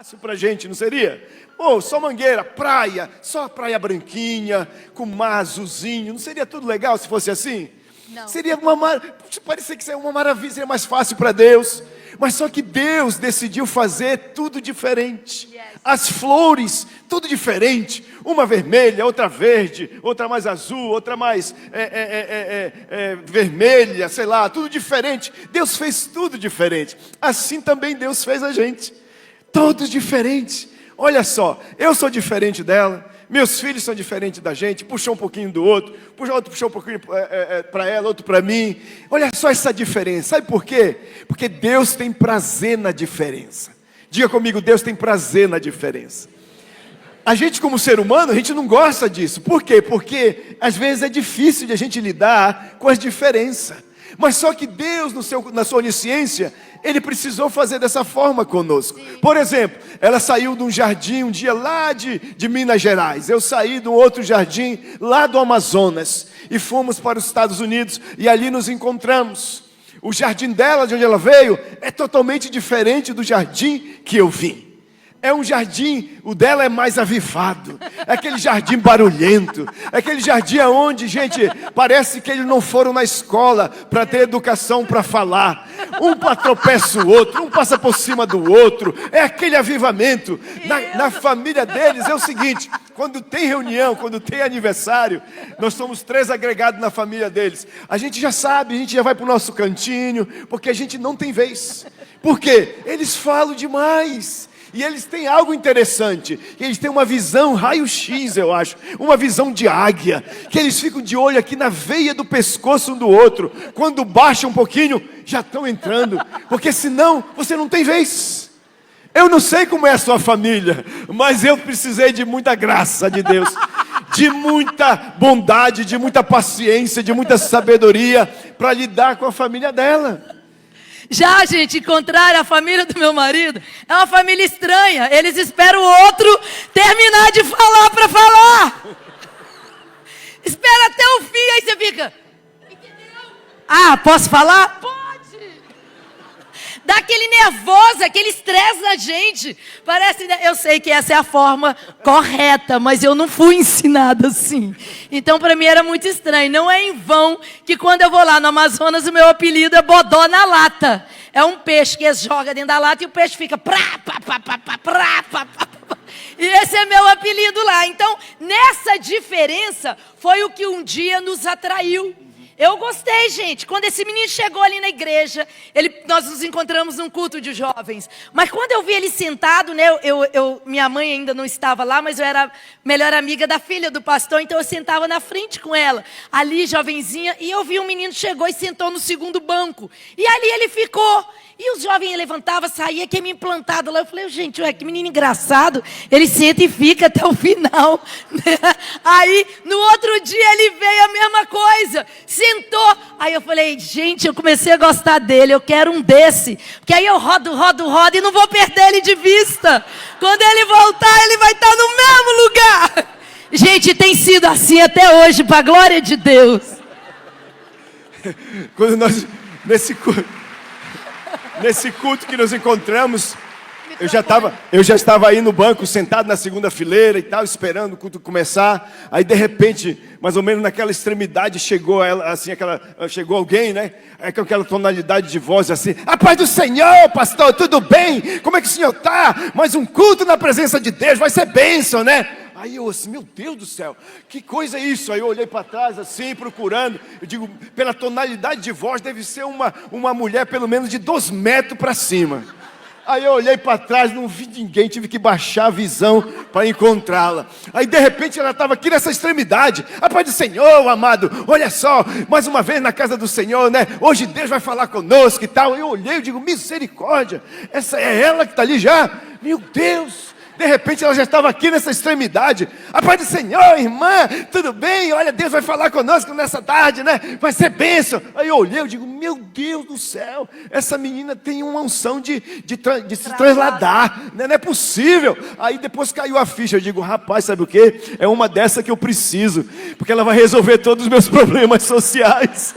fácil pra gente, não seria? Pô, só Mangueira, praia, só praia branquinha, com mar azulzinho, não seria tudo legal se fosse assim? Não. Seria parecia que seria uma maravilha, seria mais fácil para Deus. Mas só que Deus decidiu fazer tudo diferente. As flores, tudo diferente. Uma vermelha, outra verde, outra mais azul, outra mais vermelha, sei lá, tudo diferente. Deus fez tudo diferente. Assim também Deus fez a gente. Todos diferentes. Olha só, eu sou diferente dela. Meus filhos são diferentes da gente, puxou um pouquinho do outro, puxou um pouquinho para ela, outro para mim. Olha só essa diferença, sabe por quê? Porque Deus tem prazer na diferença. Diga comigo, Deus tem prazer na diferença. A gente como ser humano, a gente não gosta disso. Por quê? Porque às vezes é difícil de a gente lidar com as diferenças. Mas só que Deus, na sua onisciência, Ele precisou fazer dessa forma conosco. Por exemplo, ela saiu de um jardim um dia lá de Minas Gerais. Eu saí de um outro jardim lá do Amazonas. E fomos para os Estados Unidos e ali nos encontramos. O jardim dela, de onde ela veio, é totalmente diferente do jardim que eu vim. É um jardim, o dela é mais avivado, é aquele jardim barulhento, é aquele jardim onde, gente, parece que eles não foram na escola para ter educação para falar. Um tropeça o outro, um passa por cima do outro, é aquele avivamento. Na família deles é o seguinte, quando tem reunião, quando tem aniversário, nós somos 3 agregados na família deles. A gente já sabe, a gente já vai para o nosso cantinho, porque a gente não tem vez. Por quê? Eles falam demais. E eles têm algo interessante, eles têm uma visão raio-x, eu acho, uma visão de águia, que eles ficam de olho aqui na veia do pescoço um do outro, quando baixa um pouquinho, já estão entrando, porque senão você não tem vez. Eu não sei como é a sua família, mas eu precisei de muita graça de Deus, de muita bondade, de muita paciência, de muita sabedoria, para lidar com a família dela. Já, gente, encontrar a família do meu marido é uma família estranha. Eles esperam o outro terminar de falar para falar. Espera até o fim, aí você fica... Entendeu? Ah, posso falar? Pode. Dá aquele nervoso, aquele estresse na gente. Parece, eu sei que essa é a forma correta, mas eu não fui ensinada assim. Então, para mim era muito estranho. Não é em vão que quando eu vou lá no Amazonas, o meu apelido é Bodó na lata. É um peixe que eles jogam dentro da lata e o peixe fica... E esse é meu apelido lá. Então, nessa diferença, foi o que um dia nos atraiu. Eu gostei, gente. Quando esse menino chegou ali na igreja, nós nos encontramos num culto de jovens. Mas quando eu vi ele sentado, né, minha mãe ainda não estava lá, mas eu era melhor amiga da filha do pastor, então eu sentava na frente com ela, ali, jovenzinha, e eu vi um menino chegou e sentou no segundo banco. E ali ele ficou. E os jovens levantavam, saía, que me implantado lá. Eu falei, gente, ué, que menino engraçado. Ele senta e fica até o final. Aí, no outro dia, ele veio a mesma coisa. Sentou. Aí eu falei, gente, eu comecei a gostar dele. Eu quero um desse. Porque aí eu rodo e não vou perder ele de vista. Quando ele voltar, ele vai estar no mesmo lugar. Gente, tem sido assim até hoje, para a glória de Deus. Quando nós, nesse culto que nos encontramos, eu já estava aí no banco, sentado na segunda fileira e tal, esperando o culto começar. Aí de repente, mais ou menos naquela extremidade, chegou alguém, né? Com aquela tonalidade de voz assim: a paz do Senhor, pastor, tudo bem? Como é que o senhor está? Mais um culto na presença de Deus, vai ser bênção, né? Aí eu assim, meu Deus do céu, que coisa é isso? Aí eu olhei para trás assim, procurando. Eu digo, pela tonalidade de voz, deve ser uma mulher pelo menos de 2 metros para cima. Aí eu olhei para trás, não vi ninguém, tive que baixar a visão para encontrá-la. Aí de repente ela estava aqui nessa extremidade. A paz do Senhor, amado, olha só, mais uma vez na casa do Senhor, né? Hoje Deus vai falar conosco e tal. Eu olhei e digo, misericórdia, essa é ela que está ali já? Meu Deus! De repente ela já estava aqui nessa extremidade. A paz do Senhor, irmã, tudo bem? Olha, Deus vai falar conosco nessa tarde, né? Vai ser bênção. Aí eu olhei, eu digo, meu Deus do céu, essa menina tem uma unção de se trasladar, né? Não é possível. Aí depois caiu a ficha, eu digo, rapaz, sabe o quê? É uma dessa que eu preciso, porque ela vai resolver todos os meus problemas sociais.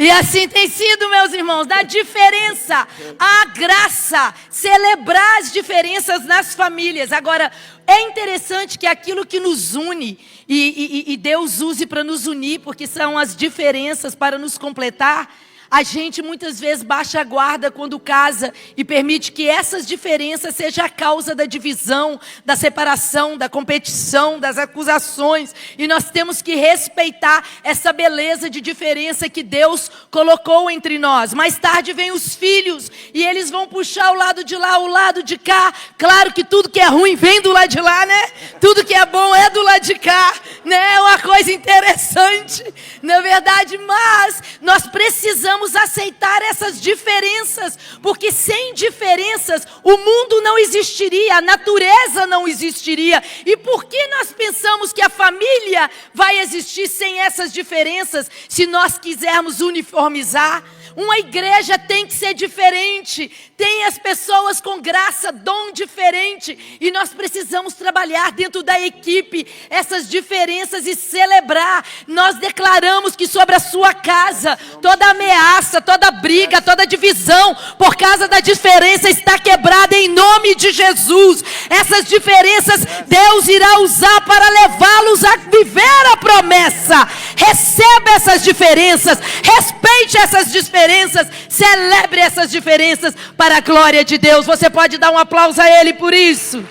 E assim tem sido, meus irmãos, da diferença, a graça, celebrar as diferenças nas famílias. Agora, é interessante que aquilo que nos une, e Deus use para nos unir, porque são as diferenças para nos completar, a gente muitas vezes baixa a guarda quando casa e permite que essas diferenças sejam a causa da divisão, da separação, da competição, das acusações. E nós temos que respeitar essa beleza de diferença que Deus colocou entre nós. Mais tarde vem os filhos e eles vão puxar o lado de lá, o lado de cá. Claro que tudo que é ruim vem do lado de lá, né? Tudo que é bom é do lado de cá, né? É uma coisa interessante, na verdade, mas nós precisamos aceitar essas diferenças, porque sem diferenças o mundo não existiria, a natureza não existiria. E por que nós pensamos que a família vai existir sem essas diferenças, se nós quisermos uniformizar? Uma igreja tem que ser diferente, tem as pessoas com graça, dom diferente, e nós precisamos trabalhar dentro da equipe essas diferenças e celebrar. Nós declaramos que sobre a sua casa, toda ameaça, toda briga, toda divisão, por causa da diferença, está quebrada em nome de Jesus. Essas diferenças Deus irá usar para levá-los a viver a promessa. Receba essas diferenças, respeite essas diferenças, celebre essas diferenças para a glória de Deus. Você pode dar um aplauso a Ele por isso?